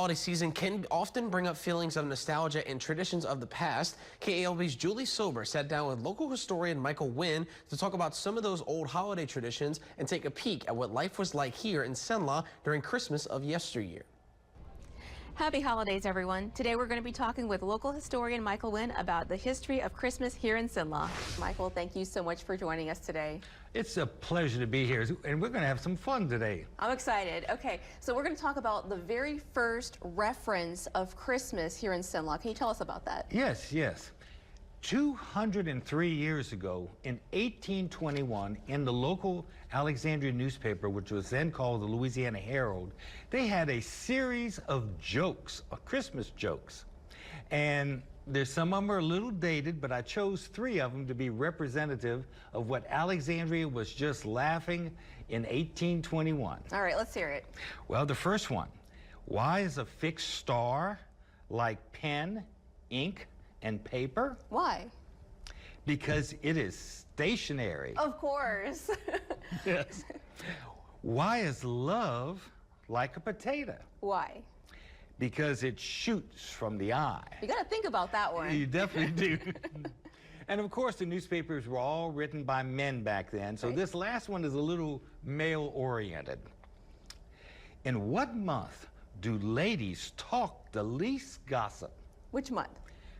Holiday season can often bring up feelings of nostalgia and traditions of the past. KALB's Julie Sober sat down with local historian Michael Wynn to talk about some of those old holiday traditions and take a peek at what life was like here in Cenla during Christmas of yesteryear. Happy holidays, everyone. Today we're going to be talking with local historian Michael Wynn about the history of Christmas here in Cenla. Michael, thank you so much for joining us today. It's a pleasure to be here, and we're going to have some fun today. I'm excited. Okay, so we're going to talk about the very first reference of Christmas here in Cenla. Can you tell us about that? Yes. 203 years ago, in 1821, in the local Alexandria newspaper, which was then called the Louisiana Herald, they had a series of jokes, Christmas jokes. And some of them are a little dated, but I chose 3 of them to be representative of what Alexandria was just laughing in 1821. All right, let's hear it. Well, the first one, why is a fixed star like pen, ink, and paper? Why? Because it is stationary. Of course. Yes. Why is love like a potato? Why? Because it shoots from the eye. You got to think about that one. You definitely do. And of course, the newspapers were all written by men back then, so this last one is a little male-oriented. In what month do ladies talk the least gossip? Which month?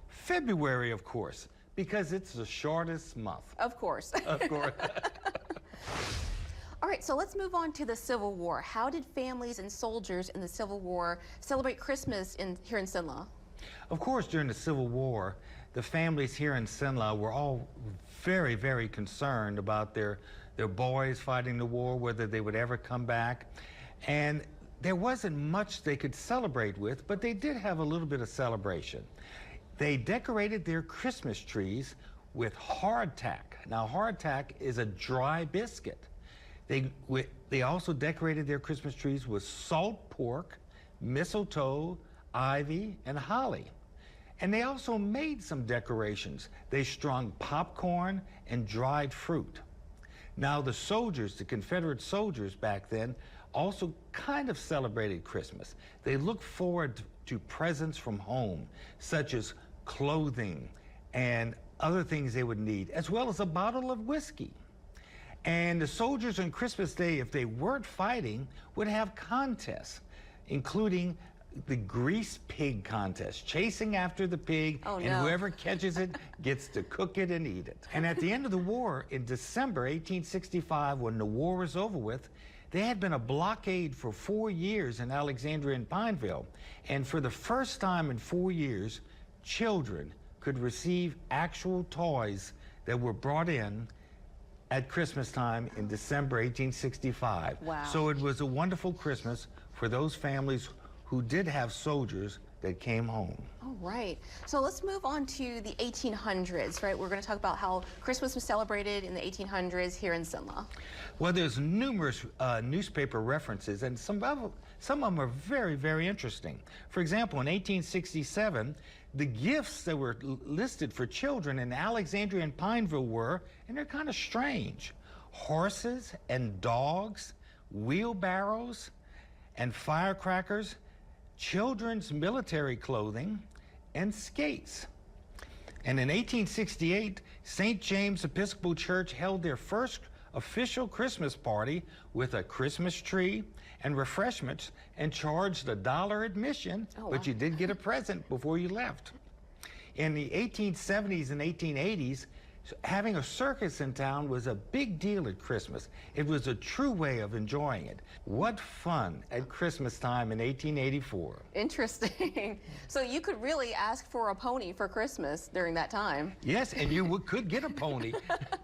February, of course, because it's the shortest month. Of course. Of course. All right, so let's move on to the Civil War. How did families and soldiers in the Civil War celebrate Christmas here in Cenla? Of course, during the Civil War, the families here in Cenla were all very, very concerned about their boys fighting the war, whether they would ever come back. And there wasn't much they could celebrate with, but they did have a little bit of celebration. They decorated their Christmas trees with hardtack. Now, hardtack is a dry biscuit. They also decorated their Christmas trees with salt pork, mistletoe, ivy, and holly. And they also made some decorations. They strung popcorn and dried fruit. Now, the soldiers, the Confederate soldiers back then, also kind of celebrated Christmas. They looked forward to presents from home, such as clothing and other things they would need, as well as a bottle of whiskey. And the soldiers on Christmas Day, if they weren't fighting, would have contests, including the grease pig contest, chasing after the pig, and whoever catches it gets to cook it and eat it. And at the end of the war, in December 1865, when the war was over with, there had been a blockade for 4 years in Alexandria and Pineville. And for the first time in 4 years, children could receive actual toys that were brought in at Christmas time in December 1865. Wow. So it was a wonderful Christmas for those families who did have soldiers that came home. All right. So let's move on to the 1800s, right? We're going to talk about how Christmas was celebrated in the 1800s here in Cenla. Well, there's numerous newspaper references, and some of them are very, very interesting. For example, in 1867, the gifts that were listed for children in Alexandria and Pineville were, and they're kind of strange, horses and dogs, wheelbarrows and firecrackers, children's military clothing, and skates. And in 1868, St. James Episcopal Church held their first official Christmas party with a Christmas tree and refreshments and charged $1 admission, but you did get a present before you left. In the 1870s and 1880s, having a circus in town was a big deal at Christmas. It was a true way of enjoying it. What fun at Christmas time in 1884. Interesting. So you could really ask for a pony for Christmas during that time. Yes, and you could get a pony.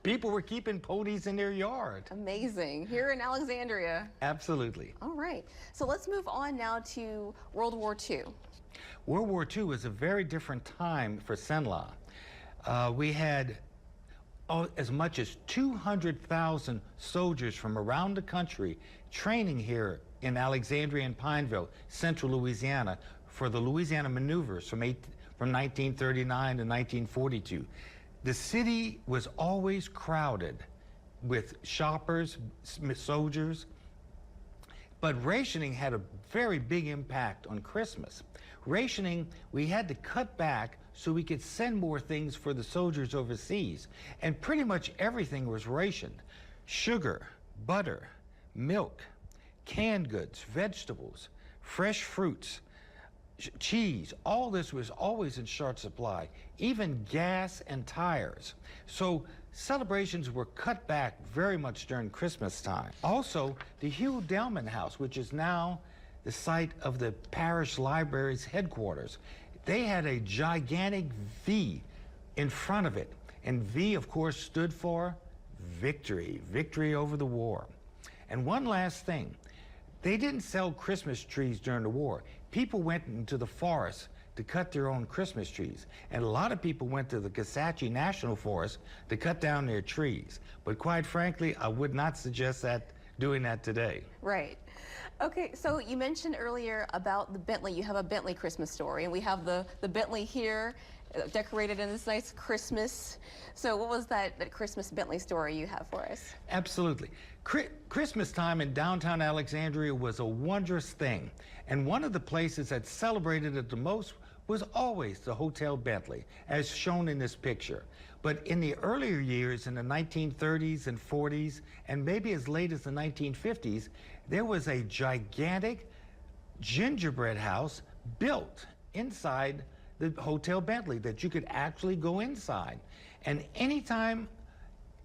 People were keeping ponies in their yard. Amazing. Here in Alexandria. Absolutely. All right. So let's move on now to World War II. World War II was a very different time for Cenla. We had as much as 200,000 soldiers from around the country training here in Alexandria and Pineville, central Louisiana, for the Louisiana maneuvers from 1939 to 1942. The city was always crowded with shoppers, soldiers. But rationing had a very big impact on Christmas. Rationing, we had to cut back so we could send more things for the soldiers overseas. And pretty much everything was rationed. Sugar, butter, milk, canned goods, vegetables, fresh fruits, cheese, all this was always in short supply, even gas and tires. So celebrations were cut back very much during Christmas time. Also, the Hugh Delman House, which is now the site of the parish library's headquarters, they had a gigantic V in front of it. And V, of course, stood for victory, victory over the war. And one last thing, they didn't sell Christmas trees during the war. People went into the forest to cut their own Christmas trees. And a lot of people went to the Kisatchie National Forest to cut down their trees. But quite frankly, I would not suggest doing that today. Right. Okay, so you mentioned earlier about the Bentley. You have a Bentley Christmas story, and we have the Bentley here decorated in this nice Christmas. So what was that Christmas Bentley story you have for us? Absolutely. Christmas time in downtown Alexandria was a wondrous thing. And one of the places that celebrated it the most was always the Hotel Bentley, as shown in this picture. But in the earlier years, in the 1930s and 40s, and maybe as late as the 1950s, there was a gigantic gingerbread house built inside the Hotel Bentley that you could actually go inside. And anytime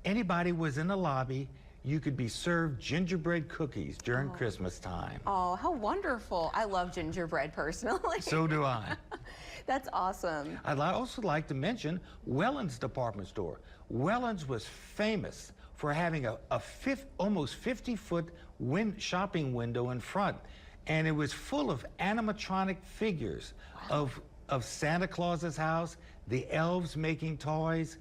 anybody was in the lobby, you could be served gingerbread cookies during Christmas time. Oh, how wonderful. I love gingerbread personally. So do I. That's awesome. I'd also like to mention Welland's department store. Welland's was famous for having almost 50-foot shopping window in front. And it was full of animatronic figures of Santa Claus's house, the elves making toys.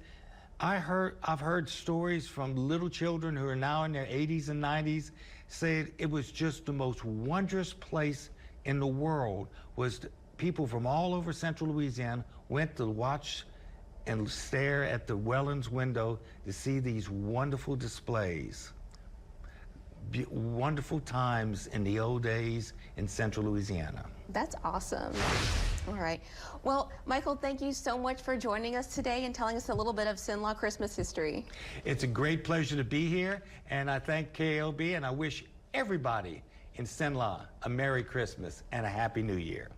I've heard stories from little children who are now in their 80s and 90s say it was just the most wondrous place in the world. People from all over central Louisiana went to watch and stare at the Welland's window to see these wonderful displays. Wonderful times in the old days in central Louisiana. That's awesome. All right. Well, Michael, thank you so much for joining us today and telling us a little bit of Cenla Christmas history. It's a great pleasure to be here, and I thank KLB, and I wish everybody in Cenla a Merry Christmas and a Happy New Year.